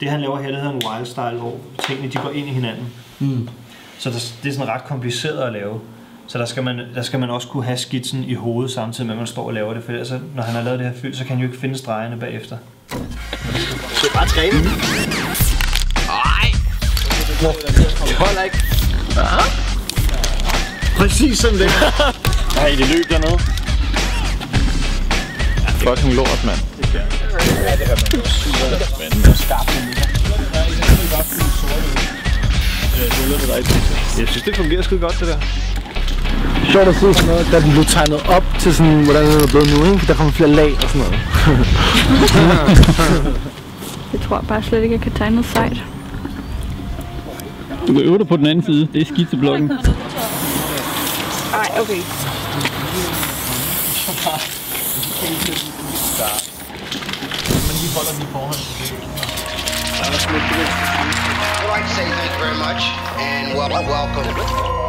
Det han laver her, det hedder en wild style, hvor tingene de går ind i hinanden. Så det er sådan ret kompliceret at lave. Så der skal man også kunne have skitsen i hovedet samtidig med at man står og laver det, for ellers når han har lavet det her fyld, så kan han jo ikke finde stregerne bagefter. Så bare træne. Nej. Det holder ikke. Præcis sådan der. Nej, det løb dernede. Fucking lort, mand. Ja, det hørte man. Spændende. Jeg synes, det fungerer skide godt, det der. Sjovt at se sådan noget, da den blev tegnet op til sådan, hvordan den er blevet nu, ikke? Der kommer flere lag og sådan noget. Jeg tror bare slet ikke, jeg kan tegne noget sejt. Du kan øve dig på den anden side. Det er skitseblokken. Ej, okay. Men de holder den i forhånd. I'd like to say thank you very much and welcome.